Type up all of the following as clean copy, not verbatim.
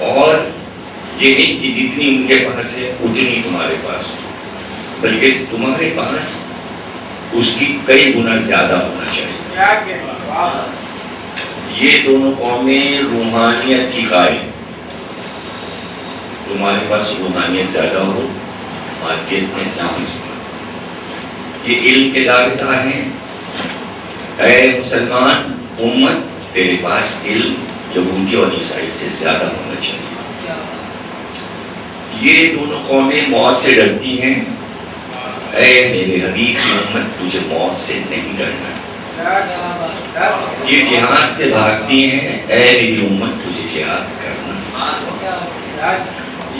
اور یہ نہیں کہ جتنی ان کے پاس ہے اتنی تمہارے پاس ہو، بلکہ تمہارے پاس اس کی کئی گنا زیادہ ہونا چاہیے۔ یہ دونوں قومیں روحانیت کی قائل، تمہارے پاس روحانیت زیادہ ہو، مادیت میں ناقص۔ یہ علم کے دعوے دار ہیں، اے مسلمان امت تیرے پاس علم یہودی اور عیسائی سے زیادہ ہونا چاہیے۔ یہ دونوں قومیں موت سے ڈرتی ہیں، اے میرے حبیب کی امت تجھے موت سے نہیں ڈرنا۔ یہ جہاد سے بھاگتی ہیں، اے میری امت تجھے جہاد کرنا۔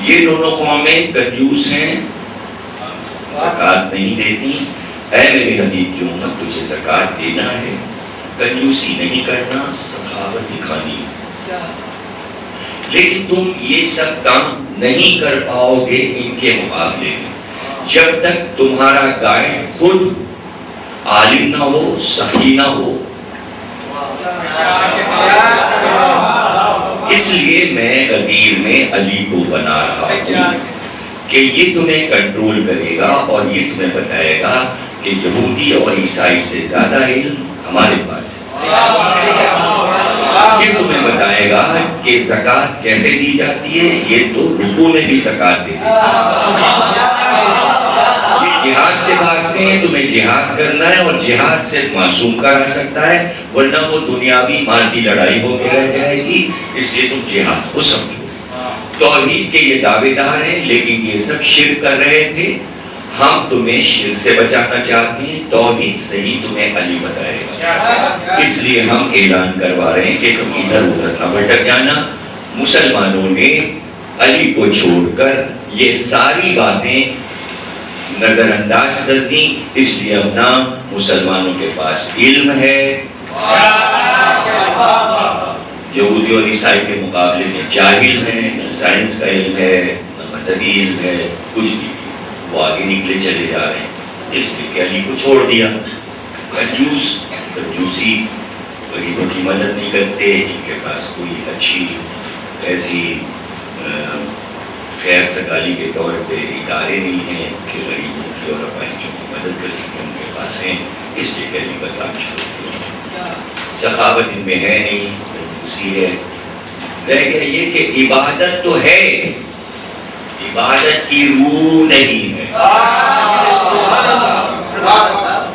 یہ دونوں قومیں کنجوس ہیں، زکوٰۃ نہیں دیتی، اے میرے حبیب کی امت تجھے زکوٰۃ دینا ہے، کنجوسی نہیں کرنا، سخاوت دکھانی۔ لیکن تم یہ سب کام نہیں کر پاؤ گے ان کے مقابلے میں جب تک تمہارا گائیڈ خود عالم نہ ہو، صحیح نہ ہو۔ اس لیے میں غدیر میں علی کو بنا رہا ہوں کہ یہ تمہیں کنٹرول کرے گا اور یہ تمہیں بتائے گا کہ یہودی اور عیسائی سے زیادہ علم ہمارے پاس ہے۔ یہ تمہیں بتائے گا کہ زکوٰۃ کیسے دی جاتی ہے، یہ تو رکوع میں بھی زکوٰۃ دیتے ہیں۔ یہ جہاد سے بھاگتے ہیں، تمہیں جہاد کرنا ہے، اور جہاد صرف معصوم کرا سکتا ہے، ورنہ وہ دنیاوی مادی لڑائی ہو کے رہ جائے گی۔ اس لیے تم جہاد کو سمجھو۔ توحید کے یہ دعوے دار ہیں، لیکن یہ سب شرک کر رہے تھے۔ ہم تمہیں شرک سے بچانا چاہتے ہیں، توحید صحیح تمہیں علی بتائے گا۔ اس لیے ہم اعلان کروا رہے ہیں کہ تم ادھر ادھر نہ بھٹک جانا۔ مسلمانوں نے علی کو چھوڑ کر یہ ساری باتیں نظر انداز کر دی، اس لیے اب نہ مسلمانوں کے پاس علم ہے، یہودی اور عیسائی کے مقابلے میں جاہل ہیں، نہ سائنس کا علم ہے، نہ مذہبی علم ہے، کچھ بھی۔ وہ آگے نکلے چلے جا رہے ہیں، اس لیے کہ علی کو چھوڑ دیا۔ کنجوسی، غریبوں کی مدد نہیں کرتے، ان کے پاس کوئی اچھی ایسی خیر سگالی کے طور پہ ادارے نہیں ہیں کہ غریبوں کی اور اپاہجوں کی مدد کر سکیں، ان کے پاس ہیں، اس لیے کہ علی کا ساتھ چھوڑ دیا۔ سخاوت ان میں ہے نہیں، کنجوسی ہے۔ رہ گیا یہ کہ عبادت تو ہے، عبادت کی روح نہیں ہے۔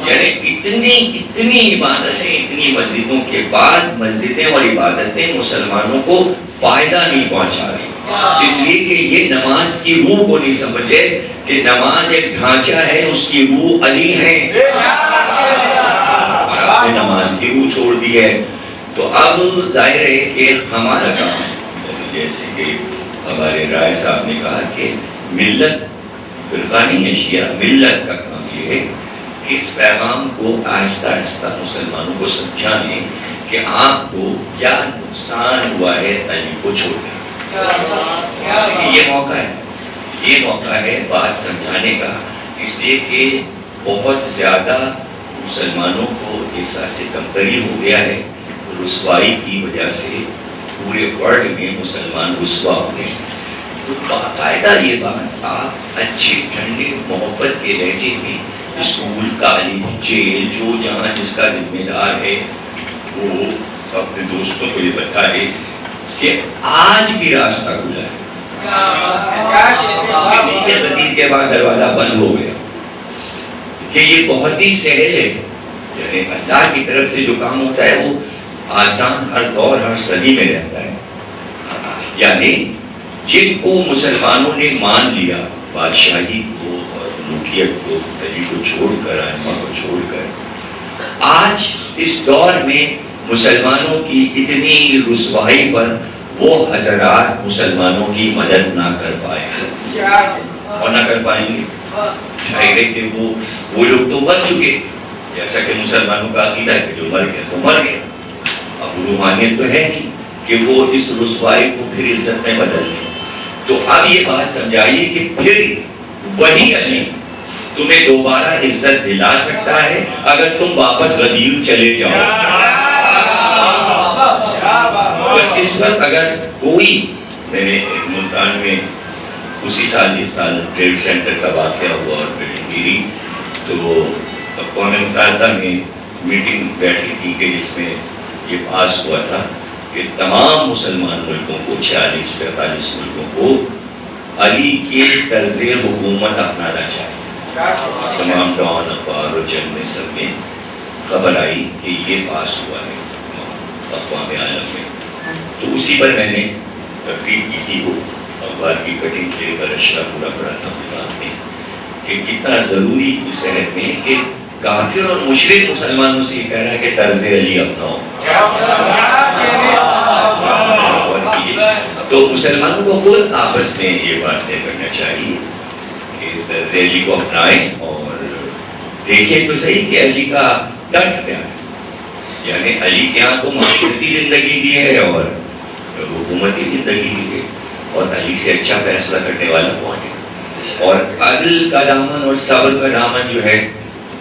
یعنی اتنی عبادتیں، اتنی مسجدوں کے بعد مسجدیں اور عبادتیں مسلمانوں کو فائدہ نہیں پہنچا رہی، اس لیے کہ یہ نماز کی روح کو نہیں سمجھے کہ نماز ایک ڈھانچہ ہے، اس کی روح علی ہے، اور آپ نے نماز کی روح چھوڑ دی ہے۔ تو اب ظاہر ہے کہ ہمارا کام، جیسے کہ ہمارے رائے صاحب نے کہا کہ ملت فرقہ نہیں ہے شیعہ، ملت کا کام یہ ہے کہ اس پیغام کو آہستہ آہستہ مسلمانوں کو سمجھائیں کہ آپ کو کیا نقصان ہوا ہے علی کو چھوڑنے۔ یہ موقع ہے، یہ موقع ہے بات سمجھانے کا، اس لیے کہ بہت زیادہ مسلمانوں کو احساس کمتری ہو گیا ہے، رسوائی کی وجہ سے پورے ورلڈ میں مسلمان رسوا ہو گئے۔ تو باقاعدہ یہ بات آپ اچھی ٹھنڈے محبت کے لہجے میں اسکول، کالج، جیل، جو جہاں جس کا ذمہ دار ہے وہ اپنے دوستوں کو یہ بتائے کہ آج بھی راستہ کھلا ہے، غدیر کے بعد دروازہ بند ہو گیا، کہ یہ بہت ہی سہل ہے۔ یعنی اللہ کی طرف سے جو کام ہوتا ہے وہ آسان ہر دور ہر صدی میں رہتا ہے۔ یعنی جن کو مسلمانوں نے مان لیا، بادشاہی کو اور ملوکیت کو، علی کو چھوڑ کر، ائمہ کو چھوڑ کر، آج اس دور میں مسلمانوں کی اتنی رسوائی پر وہ حضرات مسلمانوں کی مدد نہ کر پائے اور نہ کر پائیں گے۔ ظاہر ہے کہ وہ لوگ تو مر چکے، جیسا کہ مسلمانوں کا عقیدہ ہے کہ جو مر گیا تو مر گیا، اب روحانیت تو ہے نہیں کہ وہ اس رسوائی کو پھر عزت میں بدل لیں۔ تو اب یہ بات سمجھائیے کہ پھر وہی علی تمہیں دوبارہ عزت دلا سکتا ہے اگر تم واپس غدیر چلے جاؤ۔ بس اس وقت اگر کوئی میں نے ملتان میں اسی سال جس سال ٹریڈ سینٹر کا واقعہ ہوا اور بلڈنگ گری، تو اقوام متحدہ میں میٹنگ بیٹھی تھی کہ جس میں یہ پاس ہوا تھا کہ تمام مسلمان ملکوں کو 46-45 ملکوں کو علی کے طرز حکومت اپنانا چاہیے۔ تمام ڈان اخبار اور جنگ میں سب میں خبر آئی کہ یہ پاس ہوا ہے اقوام عالم میں۔ تو اسی پر میں نے تقریر کی تھی، وہ اخبار کی کٹنگ لے کر اشرا پورا پڑا تھا ملتان میں، کہ کتنا ضروری اس عہد میں کہ کافر اور مشرک مسلمانوں سے یہ کہہ رہا ہے کہ طرز علی اپناؤ۔ تو مسلمانوں کو خود آپس میں یہ بات طے کرنا چاہیے کہ طرز علی کو اپنائیں اور دیکھیں تو صحیح کہ علی کا طرز کیا ہے۔ یعنی علی کے یہاں تو معاشرتی زندگی بھی ہے اور حکومتی زندگی بھی ہے، اور علی سے اچھا فیصلہ کرنے والا کون ہے؟ اور عدل کا دامن اور صبر کا دامن جو ہے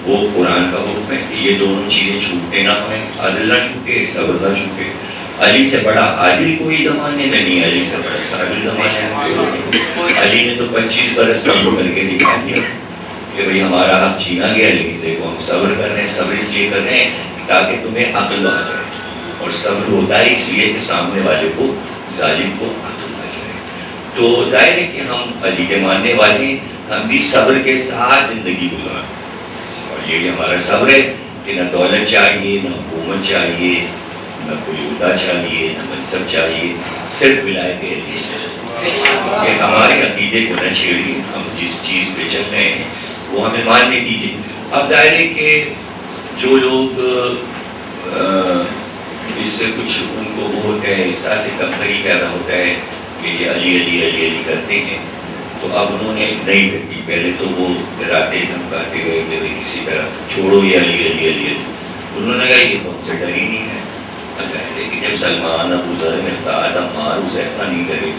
وہ قرآن کا حکم ہے کہ یہ دونوں چیزیں چھوٹنے نہ پائیں، عدل نہ چھوٹے، صبر نہ چھوٹے۔ علی سے بڑا عادل کوئی زمانے میں نہیں، علی سے بڑا صابر زمانے میں کوئی نہیں۔ علی نے تو 25 برس صبر کر کے دکھا دیا کہ بھئی ہمارا حق چھینا گیا، لیکن دیکھو ہم صبر کر رہے ہیں۔ صبر اس لیے کر رہے ہیں تاکہ تمہیں عقل آ جائے، اور صبر ہوتا ہے اس لیے کہ سامنے والے کو، ظالم کو عقل آ جائے۔ تو ظاہر ہے کہ ہم علی کے ماننے والے ہیں، ہم بھی صبر کے ساتھ زندگی گزاریں، اور یہ ہمارا صبر ہے کہ نہ دولت چاہیے، نہ حکومت چاہیے، نہ کوئی عہدہ چاہیے، نہ منصب چاہیے، صرف ولایت علی چاہیے۔ کہ ہمارے عقیدے کو نہ چھیڑیے، ہم جس چیز پہ چل رہے ہیں وہ ہمیں ماننے دیجیے۔ اب ظاہر ہے کہ جو لوگ اس سے کچھ ان کو وہ ہوتا ہے، احساس کمتری پیدا ہوتا ہے کہ یہ علی علی علی علی کرتے ہیں، تو اب انہوں نے نہیں کرتی۔ پہلے تو وہ ڈراتے دھمکاتے گئے کہ کسی طرح چھوڑو یہ علی علی علی علی، انہوں نے کہا یہ تو ہم سے ڈر ہی نہیں ہے۔ لیکن جب سلمان، ابو ذر، مقداد، عمار، حذیفہ نہیں کرے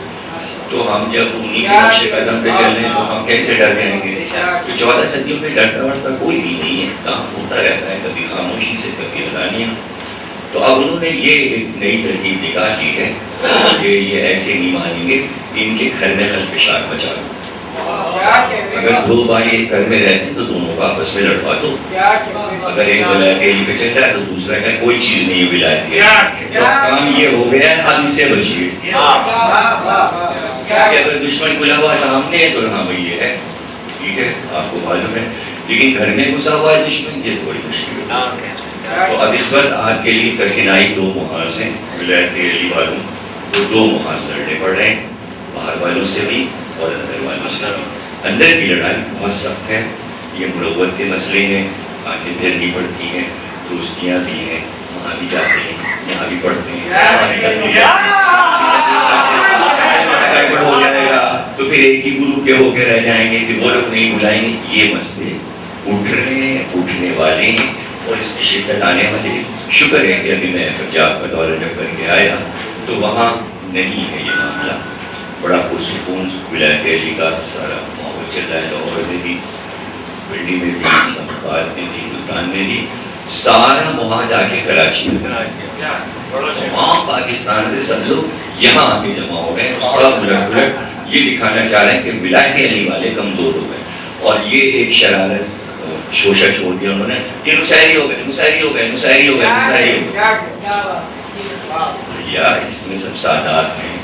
تو ہم جب انہیں کے نقش قدم پہ چل رہے ہیں تو ہم کیسے ڈر جائیں گے؟ تو 14 صدیوں میں ڈرتا ورتا کوئی بھی نہیں ہے، کام ہوتا رہتا ہے، کبھی خاموشی سے، کبھی اعلانیہ۔ تو اب انہوں نے یہ ایک نئی ترکیب نکال لی ہے کہ یہ ایسے نہیں مانیں گے، ان کے گھر میں خلفشار مچا دو۔ اگر 2 بھائی ایک گھر میں رہتے ہیں تو دونوں کو آپس میں لڑوا دو۔ اگر ایک ولایت علی پہ چل رہا ہے تو دوسرا کہ کوئی چیز نہیں ہے ولایت علی، تو کام یہ ہو گیا ہے، اب اس سے بچیے۔ کہ اگر دشمن کھلا ہوا سامنے ہے تو ہاں بھائی یہ ہے، ٹھیک ہے، آپ کو معلوم ہے، لیکن گھر میں گھسا ہوا ہے دشمن، یہ بڑی مشکل ہے۔ تو اب اس وقت آپ کے لیے کٹھنائی 2 محاذ ہیں، ولایت علی والوں کو 2 محاذ لڑنے پڑ رہے ہیں، باہر والوں سے بھی اور اندر والوں سے بھی۔ اندر کی لڑائی بہت سخت ہے، یہ مروت کے مسئلے ہیں، آنکھیں پھیرنی پڑتی ہیں، دوستیاں بھی ہیں، وہاں بھی جاتے ہیں، یہاں بھی پڑھتے ہیں، ہو جائے گا تو پھر ایک ہی گروپ کے ہو کے رہ جائیں گے، پھر وہ لوگ نہیں بلائیں گے۔ یہ مسئلے اٹھ رہے ہیں، اٹھنے والے ہیں، اور اس کی شدت آنے والے۔ شکر ہے کہ ابھی میں پنجاب کا دورہ جب کر کے آیا تو وہاں نہیں ہے یہ معاملہ، بڑا پرسکون ولایت علی کا سارا ماحول چل رہا ہے۔ لاہور میں بھی، پنڈی میں بھی، اسلام آباد میں بھی، ملتان میں بھی، سارا وہاں جا کے کراچی میں، تمام پاکستان سے سب لوگ یہاں آ کے جمع ہو گئے، سب الٹ یہ دکھانا چاہ رہے ہیں کہ ولایت علی والے کمزور ہو گئے، اور یہ ایک شرارت شوشہ چھوڑ دیا انہوں نے کہ نصیری ہو گئے، نصیری ہو گئے، نصیری ہو گئے، نصیری ہو گئے۔ یا اس میں سب سادات ہیں،